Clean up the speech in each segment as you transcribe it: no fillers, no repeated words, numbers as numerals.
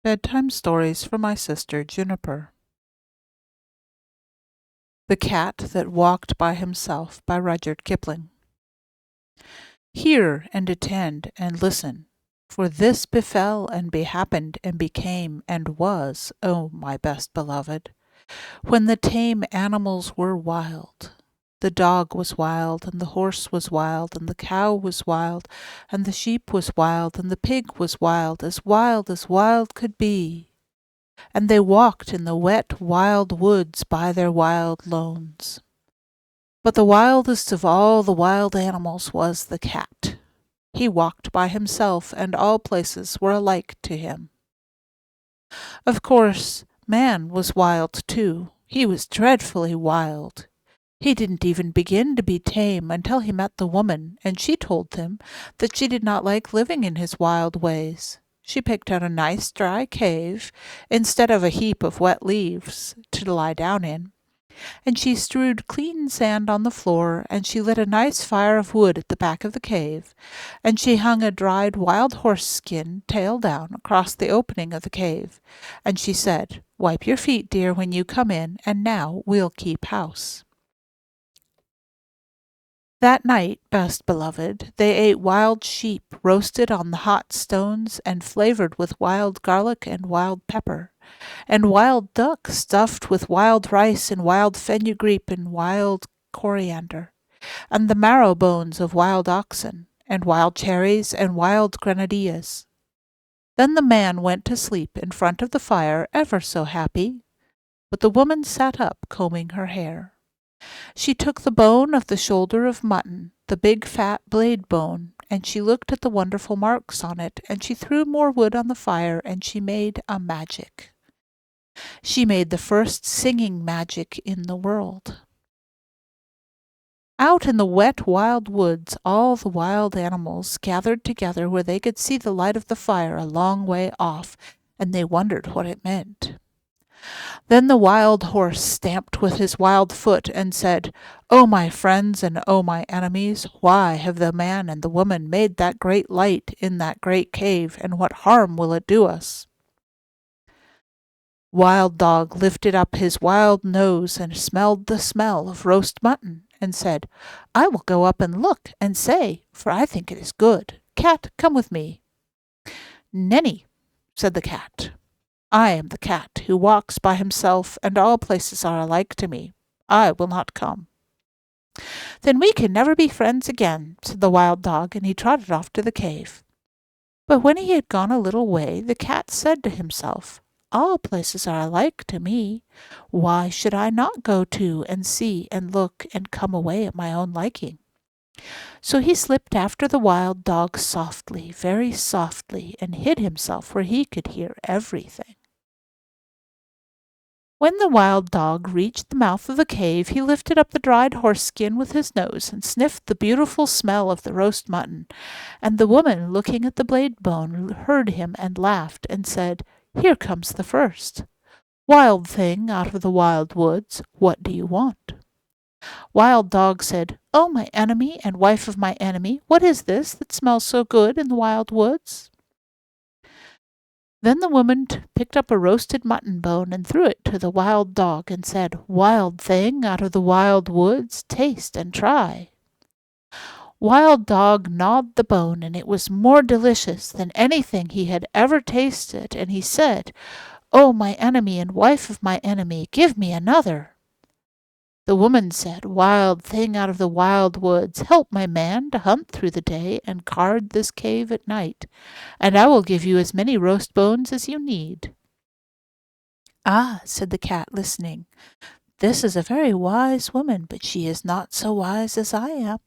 Bedtime Stories for My Sister Juniper. The Cat That Walked by Himself by Rudyard Kipling. Hear and attend and listen, for this befell and behappened and became and was, O my best beloved, when the tame animals were wild. The dog was wild, and the horse was wild, and the cow was wild, and the sheep was wild, and the pig was wild as wild could be. And they walked in the wet, wild woods by their wild lones. But the wildest of all the wild animals was the cat. He walked by himself, and all places were alike to him. Of course, man was wild too. He was dreadfully wild. He didn't even begin to be tame until he met the woman, and she told him that she did not like living in his wild ways. She picked out a nice dry cave, instead of a heap of wet leaves, to lie down in, and she strewed clean sand on the floor, and she lit a nice fire of wood at the back of the cave, and she hung a dried wild horse skin, tail down, across the opening of the cave, and she said, "Wipe your feet, dear, when you come in, and now we'll keep house." That night, best beloved, they ate wild sheep roasted on the hot stones and flavored with wild garlic and wild pepper, and wild duck stuffed with wild rice and wild fenugreek and wild coriander, and the marrow bones of wild oxen, and wild cherries and wild grenadillas. Then the man went to sleep in front of the fire ever so happy, but the woman sat up combing her hair. She took the bone of the shoulder of mutton, the big fat blade bone, and she looked at the wonderful marks on it, and she threw more wood on the fire, and she made a magic. She made the first singing magic in the world. Out in the wet, wild woods, all the wild animals gathered together where they could see the light of the fire a long way off, and they wondered what it meant. Then the wild horse stamped with his wild foot and said, "O my friends and O my enemies, why have the man and the woman made that great light in that great cave, and what harm will it do us?" Wild Dog lifted up his wild nose and smelled the smell of roast mutton, and said, "I will go up and look and say, for I think it is good. Cat, come with me." "Nenny," said the cat. "I am the cat who walks by himself, and all places are alike to me. I will not come." "Then we can never be friends again," said the wild dog, and he trotted off to the cave. But when he had gone a little way, the cat said to himself, "All places are alike to me. Why should I not go to and see and look and come away at my own liking?" So he slipped after the wild dog softly, very softly, and hid himself where he could hear everything. When the wild dog reached the mouth of the cave, he lifted up the dried horse skin with his nose and sniffed the beautiful smell of the roast mutton, and the woman, looking at the blade bone, heard him and laughed and said, "Here comes the first. Wild thing out of the wild woods, what do you want?" Wild Dog said, "O my enemy and wife of my enemy, what is this that smells so good in the wild woods?" Then the woman picked up a roasted mutton bone and threw it to the wild dog and said, "Wild thing out of the wild woods, taste and try." Wild Dog gnawed the bone, and it was more delicious than anything he had ever tasted, and he said, "O my enemy and wife of my enemy, give me another." The woman said, "Wild thing out of the wild woods, help my man to hunt through the day and guard this cave at night, and I will give you as many roast bones as you need." "Ah," said the cat, listening, "this is a very wise woman, but she is not so wise as I am."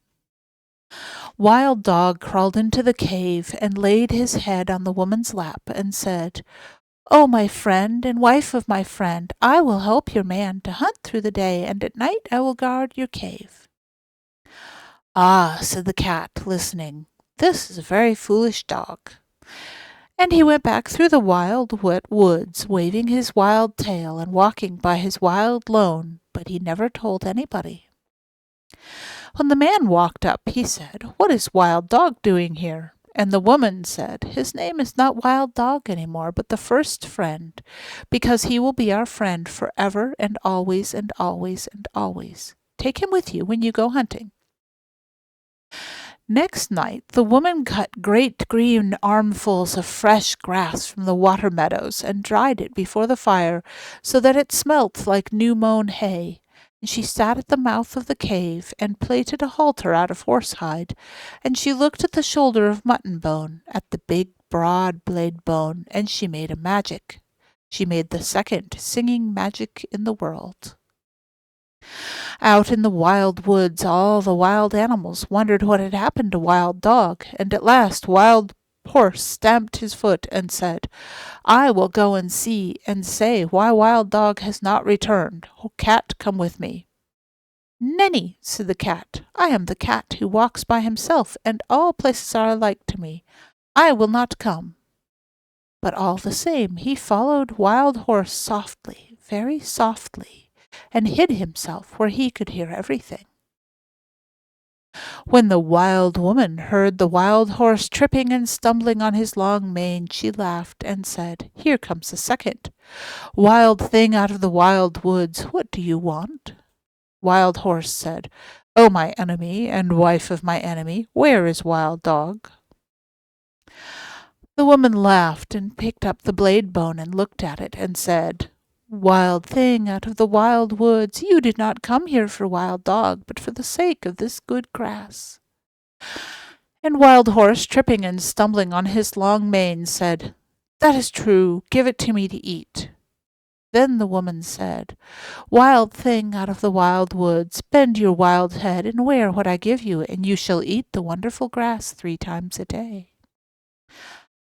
Wild Dog crawled into the cave and laid his head on the woman's lap and said, "O my friend and wife of my friend, I will help your man to hunt through the day, and at night I will guard your cave." "Ah," said the cat, listening, "this is a very foolish dog." And he went back through the wild, wet woods, waving his wild tail and walking by his wild lone, but he never told anybody. When the man walked up, he said, "What is Wild Dog doing here?" And the woman said, "His name is not Wild Dog any more, but the first friend, because he will be our friend forever and always and always and always. Take him with you when you go hunting." Next night the woman cut great green armfuls of fresh grass from the water meadows and dried it before the fire so that it smelt like new-mown hay. And she sat at the mouth of the cave and plaited a halter out of horsehide, and she looked at the shoulder of mutton bone, at the big broad blade bone, and she made a magic. She made the second singing magic in the world. Out in the wild woods all the wild animals wondered what had happened to Wild Dog, and at last Wild Horse stamped his foot and said, "I will go and see and say why Wild Dog has not returned. Oh, Cat, come with me." "Nenny," said the cat, "I am the cat who walks by himself, and all places are alike to me. I will not come." But all the same he followed Wild Horse softly, very softly, and hid himself where he could hear everything. When the wild woman heard the wild horse tripping and stumbling on his long mane, she laughed and said, "Here comes the second. Wild thing out of the wild woods, what do you want?" Wild Horse said, "O my enemy and wife of my enemy, where is Wild Dog?" The woman laughed and picked up the blade bone and looked at it and said, "Wild thing out of the wild woods, you did not come here for Wild Dog, but for the sake of this good grass." And Wild Horse, tripping and stumbling on his long mane, said, "That is true, give it to me to eat." Then the woman said, "Wild thing out of the wild woods, bend your wild head and wear what I give you, and you shall eat the wonderful grass 3 times a day."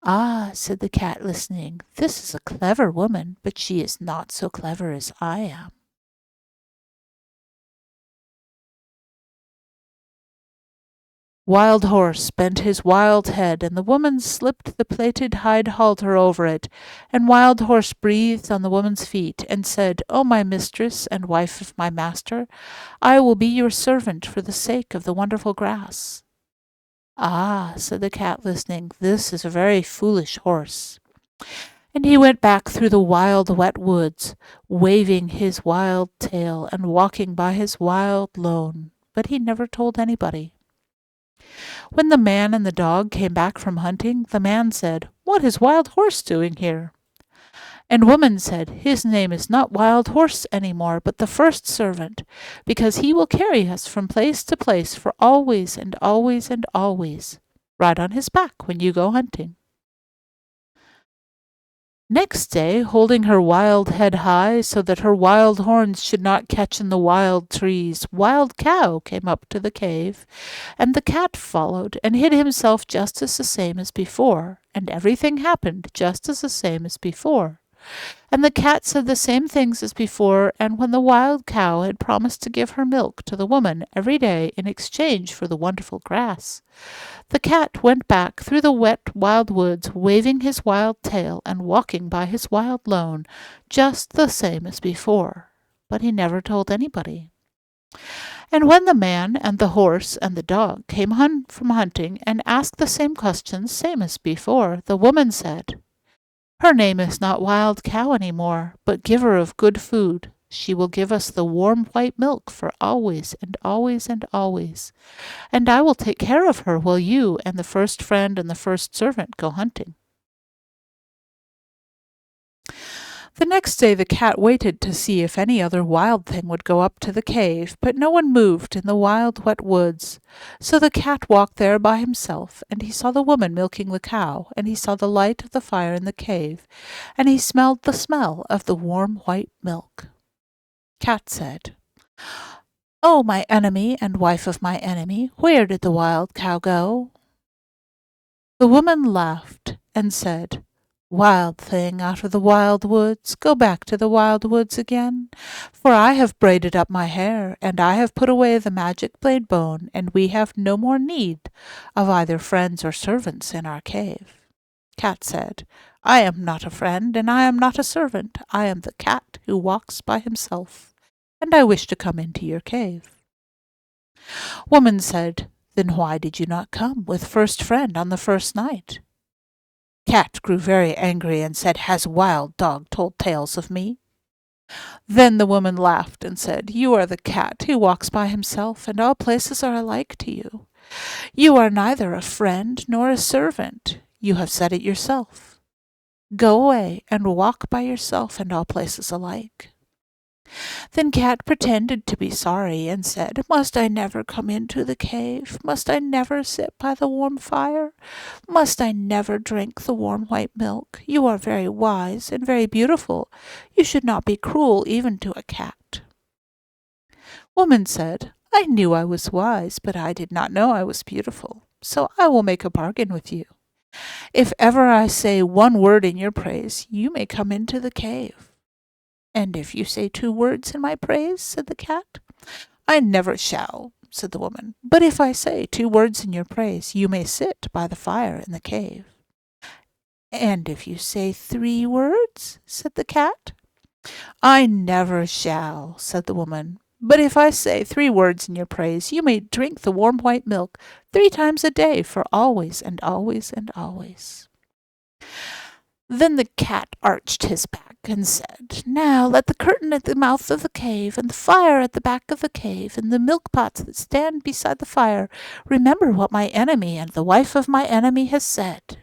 "Ah," said the cat, listening, "this is a clever woman, but she is not so clever as I am." Wild Horse bent his wild head, and the woman slipped the plaited hide halter over it, and Wild Horse breathed on the woman's feet, and said, "O my mistress and wife of my master, I will be your servant for the sake of the wonderful grass." "Ah," said the cat, listening, "this is a very foolish horse." And he went back through the wild wet woods, waving his wild tail and walking by his wild lone, but he never told anybody. When the man and the dog came back from hunting, the man said, "What is Wild Horse doing here?" And woman said, "His name is not Wild Horse any more, but the first servant, because he will carry us from place to place for always and always and always. Ride on his back when you go hunting." Next day, holding her wild head high so that her wild horns should not catch in the wild trees, Wild Cow came up to the cave, and the cat followed and hid himself just as the same as before, and everything happened just as the same as before. And the cat said the same things as before, and when the wild cow had promised to give her milk to the woman every day in exchange for the wonderful grass, the cat went back through the wet wild woods, waving his wild tail and walking by his wild lone, just the same as before. But he never told anybody. And when the man and the horse and the dog came from hunting and asked the same questions, same as before, the woman said, "Her name is not Wild Cow any more, but giver of good food. She will give us the warm white milk for always and always and always. And I will take care of her while you and the first friend and the first servant go hunting." The next day the cat waited to see if any other wild thing would go up to the cave, but no one moved in the wild wet woods. So the cat walked there by himself, and he saw the woman milking the cow, and he saw the light of the fire in the cave, and he smelled the smell of the warm white milk. Cat said, "O my enemy and wife of my enemy, where did the wild cow go?" The woman laughed and said, "Wild thing out of the wild woods, go back to the wild woods again, for I have braided up my hair, and I have put away the magic blade bone, and we have no more need of either friends or servants in our cave." Cat said, "I am not a friend, and I am not a servant. I am the cat who walks by himself, and I wish to come into your cave." Woman said, Then why did you not come with first friend on the first night? Cat grew very angry and said, Has wild dog told tales of me? Then the woman laughed and said, You are the cat who walks by himself, and all places are alike to you. You are neither a friend nor a servant. You have said it yourself. Go away and walk by yourself, and all places alike. Then Cat pretended to be sorry and said, Must I never come into the cave? Must I never sit by the warm fire? Must I never drink the warm white milk? You are very wise and very beautiful. You should not be cruel even to a cat. Woman said, I knew I was wise, but I did not know I was beautiful. So I will make a bargain with you. If ever I say one word in your praise, you may come into the cave. And if you say 2 words in my praise, said the cat. I never shall, said the woman. But if I say 2 words in your praise, you may sit by the fire in the cave. And if you say 3 words, said the cat. I never shall, said the woman. But if I say 3 words in your praise, you may drink the warm white milk 3 times a day for always and always and always. Then the cat arched his back and said, Now let the curtain at the mouth of the cave, and the fire at the back of the cave, and the milk pots that stand beside the fire, remember what my enemy and the wife of my enemy has said.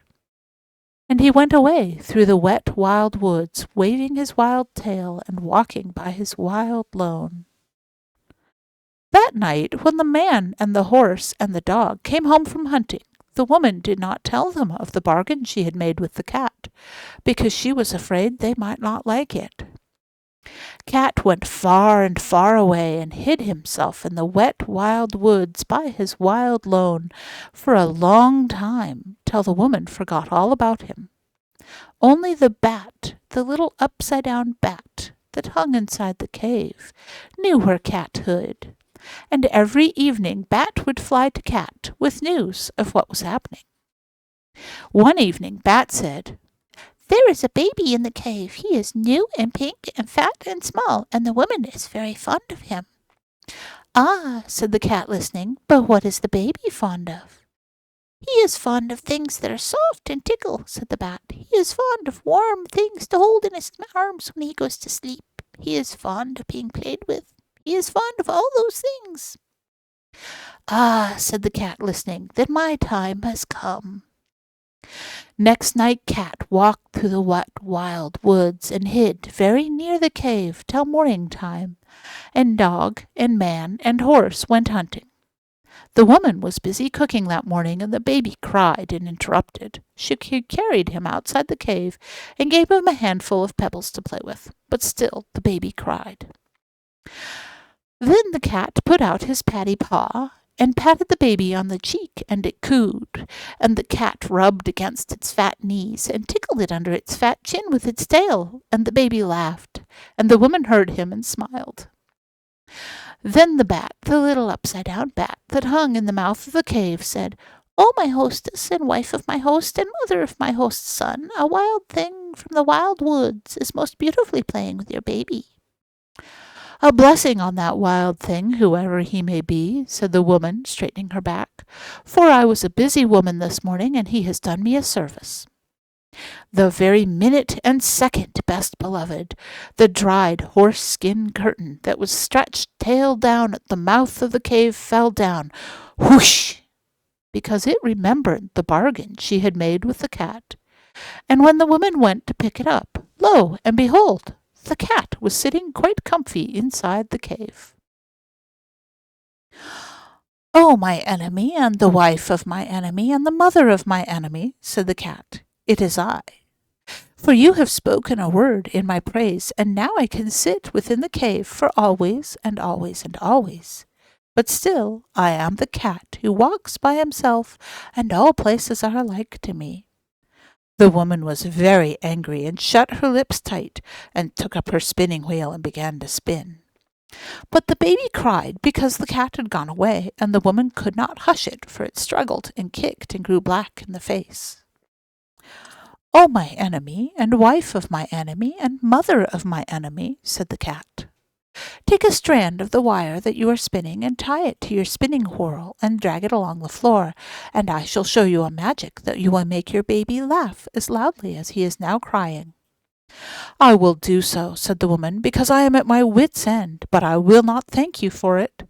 And he went away through the wet wild woods, waving his wild tail and walking by his wild lone. That night, when the man and the horse and the dog came home from hunting, the woman did not tell them of the bargain she had made with the cat, because she was afraid they might not like it. Cat went far and far away and hid himself in the wet wild woods by his wild lone for a long time, till the woman forgot all about him. Only the bat, the little upside-down bat that hung inside the cave, knew where Cat hid. And every evening Bat would fly to Cat with news of what was happening. One evening Bat said, There is a baby in the cave. He is new and pink and fat and small, and the woman is very fond of him. Ah, said the Cat, listening, but what is the baby fond of? He is fond of things that are soft and tickle, said the Bat. He is fond of warm things to hold in his arms when he goes to sleep. He is fond of being played with. He is fond of all those things. Ah, said the Cat, listening, then my time has come. Next night Cat walked through the wet wild woods and hid very near the cave till morning time, and dog and man and horse went hunting. The woman was busy cooking that morning, and the baby cried and interrupted. She carried him outside the cave and gave him a handful of pebbles to play with, but still the baby cried. Then the cat put out his patty paw and patted the baby on the cheek, and it cooed, and the cat rubbed against its fat knees and tickled it under its fat chin with its tail, and the baby laughed, and the woman heard him and smiled. Then the bat, the little upside-down bat that hung in the mouth of the cave, said, "O my hostess and wife of my host and mother of my host's son, a wild thing from the wild woods is most beautifully playing with your baby." "A blessing on that wild thing, whoever he may be," said the woman, straightening her back, "for I was a busy woman this morning, and he has done me a service." The very minute and second, best beloved, the dried horse-skin curtain that was stretched tail down at the mouth of the cave fell down, whoosh, because it remembered the bargain she had made with the cat. And when the woman went to pick it up, lo and behold, the cat was sitting quite comfy inside the cave. "O my enemy, and the wife of my enemy, and the mother of my enemy," said the cat, "it is I. For you have spoken a word in my praise, and now I can sit within the cave for always and always and always. But still I am the cat who walks by himself, and all places are alike to me." The woman was very angry and shut her lips tight and took up her spinning wheel and began to spin. But the baby cried because the cat had gone away, and the woman could not hush it, for it struggled and kicked and grew black in the face. "O my enemy, and wife of my enemy, and mother of my enemy," said the cat, Take a strand of the wire that you are spinning and tie it to your spinning whorl and drag it along the floor, and I shall show you a magic that you will make your baby laugh as loudly as he is now crying." "I will do so," said the woman, "because I am at my wit's end, but I will not thank you for it."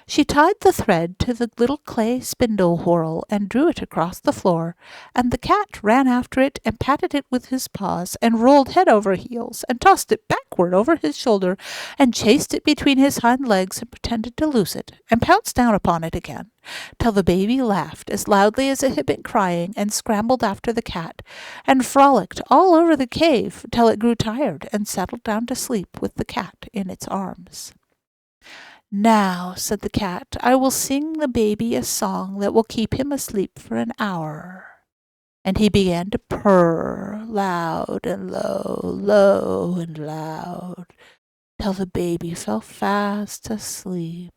She tied the thread to the little clay spindle whorl and drew it across the floor, and the cat ran after it and patted it with his paws and rolled head over heels and tossed it backward over his shoulder and chased it between his hind legs and pretended to lose it and pounced down upon it again, till the baby laughed as loudly as it had been crying and scrambled after the cat and frolicked all over the cave till it grew tired and settled down to sleep with the cat in its arms. "Now," said the cat, "I will sing the baby a song that will keep him asleep for an hour." And he began to purr, loud and low, low and loud, till the baby fell fast asleep.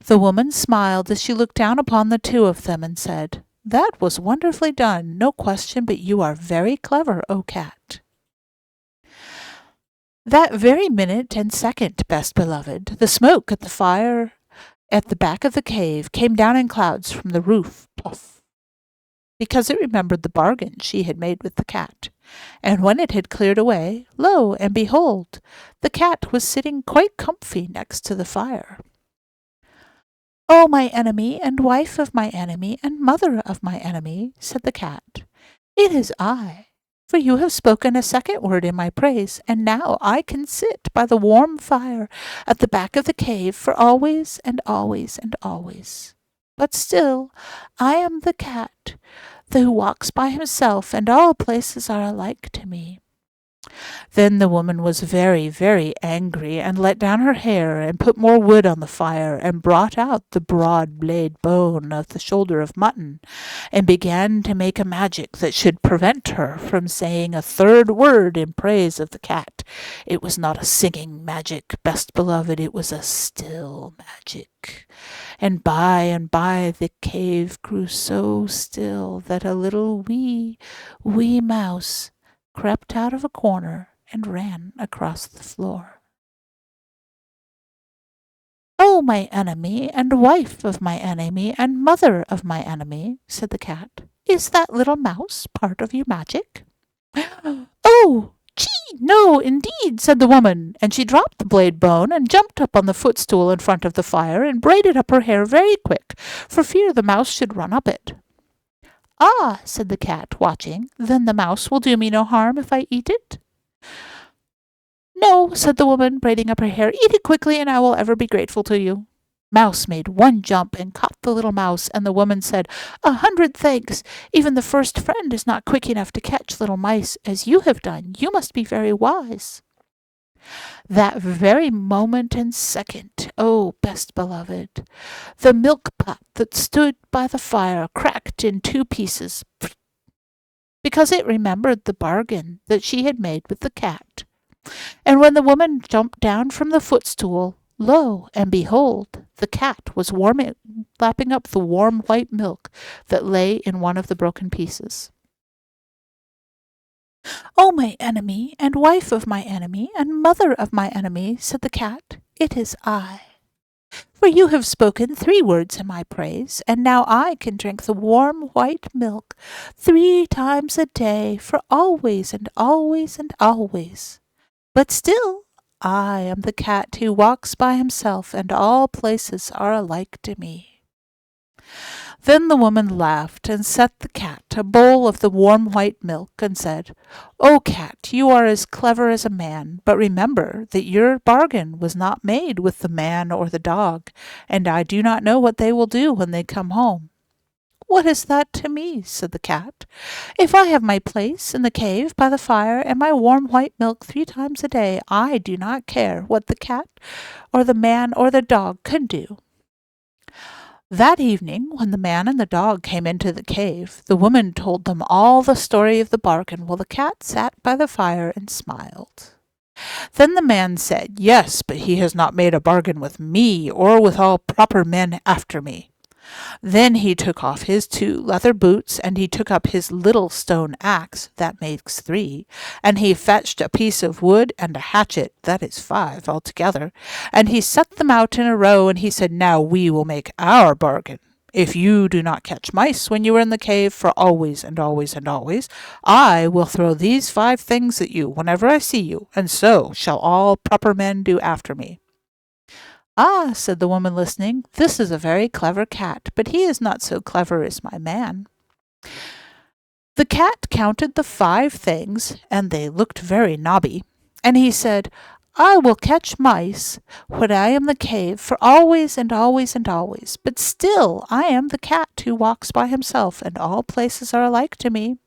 The woman smiled as she looked down upon the two of them and said, "That was wonderfully done, no question, but you are very clever, O cat." That very minute and second, best beloved, the smoke at the fire at the back of the cave came down in clouds from the roof, puff, because it remembered the bargain she had made with the cat. And when it had cleared away, lo and behold, the cat was sitting quite comfy next to the fire. "O my enemy, and wife of my enemy, and mother of my enemy," said the cat, "it is I. For you have spoken a second word in my praise, and now I can sit by the warm fire at the back of the cave for always and always and always. But still I am the cat who walks by himself, and all places are alike to me." Then the woman was very, very angry, and let down her hair, and put more wood on the fire, and brought out the broad blade bone of the shoulder of mutton, and began to make a magic that should prevent her from saying a third word in praise of the cat. It was not a singing magic, best beloved, it was a still magic. And by the cave grew so still that a little wee mouse crept out of a corner and ran across the floor. "O my enemy, and wife of my enemy, and mother of my enemy," said the cat, "is that little mouse part of your magic?" "Oh, gee, no, indeed," said the woman, and she dropped the blade bone and jumped up on the footstool in front of the fire and braided up her hair very quick, for fear the mouse should run up it. "Ah," said the cat, watching, "then the mouse will do me no harm if I eat it?" "No," said the woman, braiding up her hair. "Eat it quickly, and I will ever be grateful to you." Mouse made one jump and caught the little mouse, and the woman said, "100 thanks. Even the first friend is not quick enough to catch little mice as you have done. You must be very wise." That very moment and second, oh, best beloved, the milk pot that stood by the fire cracked in 2 pieces, because it remembered the bargain that she had made with the cat. And when the woman jumped down from the footstool, lo and behold, the cat was lapping up the warm white milk that lay in one of the broken pieces. "O my enemy, and wife of my enemy, and mother of my enemy," said the cat, "it is I. For you have spoken 3 words in my praise, and now I can drink the warm white milk 3 times a day for always and always and always. But still I am the cat who walks by himself, and all places are alike to me." Then the woman laughed and set the cat a bowl of the warm white milk and said, "O cat, you are as clever as a man, but remember that your bargain was not made with the man or the dog, and I do not know what they will do when they come home." "What is that to me?" said the cat. "If I have my place in the cave by the fire and my warm white milk 3 times a day, I do not care what the cat or the man or the dog can do." That evening, when the man and the dog came into the cave, the woman told them all the story of the bargain, while the cat sat by the fire and smiled. Then the man said, "Yes, but he has not made a bargain with me, or with all proper men after me." Then he took off his 2 leather boots, and he took up his little stone axe, that makes 3, and he fetched a piece of wood and a hatchet, that is 5 altogether, and he set them out in a row, and he said, "Now we will make our bargain. If you do not catch mice when you are in the cave for always and always and always, I will throw these 5 things at you whenever I see you, and so shall all proper men do after me." "Ah," said the woman, listening, "this is a very clever cat, but he is not so clever as my man." The cat counted the 5 things, and they looked very nobby, and he said, "I will catch mice when I am in the cave for always and always and always, but still I am the cat who walks by himself, and all places are alike to me."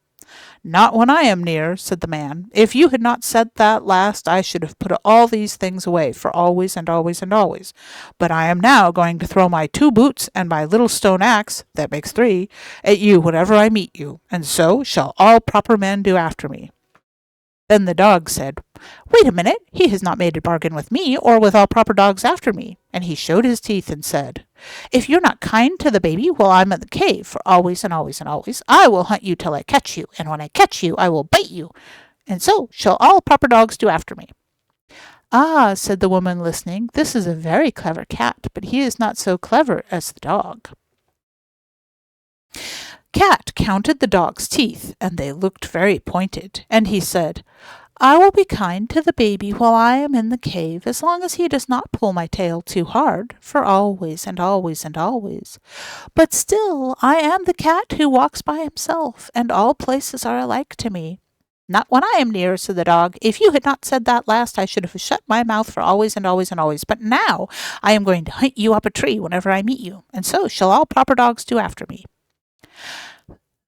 "Not when I am near," said the man. "If you had not said that last, I should have put all these things away for always and always and always. But I am now going to throw my 2 boots and my little stone axe, that makes 3, at you whenever I meet you, and so shall all proper men do after me." Then the dog said, "Wait a minute, he has not made a bargain with me, or with all proper dogs after me." And he showed his teeth and said, "If you're not kind to the baby while I'm in the cave for always and always and always, I will hunt you till I catch you, and when I catch you I will bite you, and so shall all proper dogs do after me." "Ah," said the woman, listening, "this is a very clever cat, but he is not so clever as the dog." Cat counted the dog's teeth, and they looked very pointed, and he said, "I will be kind to the baby while I am in the cave, as long as he does not pull my tail too hard, for always and always and always. But still I am the cat who walks by himself, and all places are alike to me." "Not when I am near," said the dog. "If you had not said that last, I should have shut my mouth for always and always and always. But now I am going to hunt you up a tree whenever I meet you, and so shall all proper dogs do after me."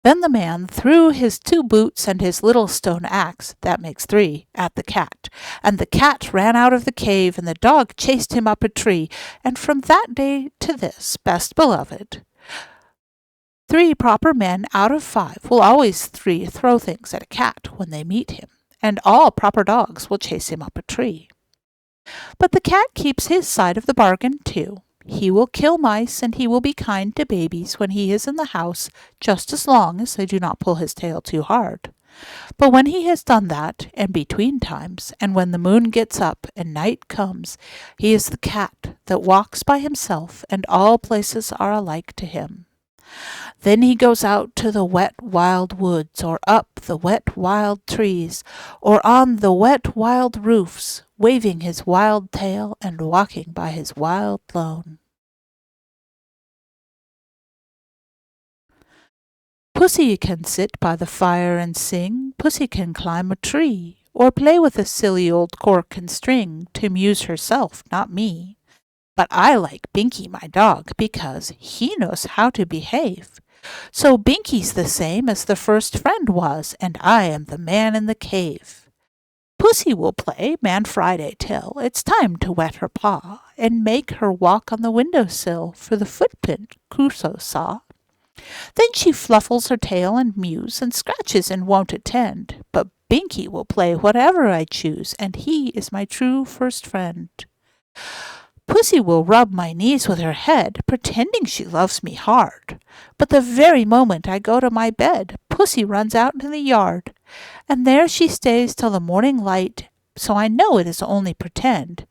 Then the man threw his 2 boots and his little stone axe, that makes 3, at the cat, and the cat ran out of the cave, and the dog chased him up a tree, and from that day to this, best beloved, 3 proper men out of 5 will always throw things at a cat when they meet him, and all proper dogs will chase him up a tree. But the cat keeps his side of the bargain too. He will kill mice, and he will be kind to babies when he is in the house, just as long as they do not pull his tail too hard. But when he has done that, and between times, and when the moon gets up and night comes, he is the cat that walks by himself, and all places are alike to him. Then he goes out to the wet wild woods, or up the wet wild trees, or on the wet wild roofs, waving his wild tail and walking by his wild lone. Pussy can sit by the fire and sing, Pussy can climb a tree, or play with a silly old cork and string, to amuse herself, not me. But I like Binky, my dog, because he knows how to behave. So Binky's the same as the first friend was, and I am the man in the cave. Pussy will play Man Friday till it's time to wet her paw, and make her walk on the window-sill for the footprint Crusoe saw. Then she fluffles her tail and mews, and scratches and won't attend, but Binky will play whatever I choose, and he is my true first friend. Pussy will rub my knees with her head, pretending she loves me hard. But the very moment I go to my bed, Pussy runs out into the yard, and there she stays till the morning light, so I know it is only pretend.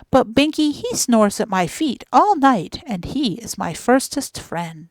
But Binky, he snores at my feet all night, and he is my firstest friend.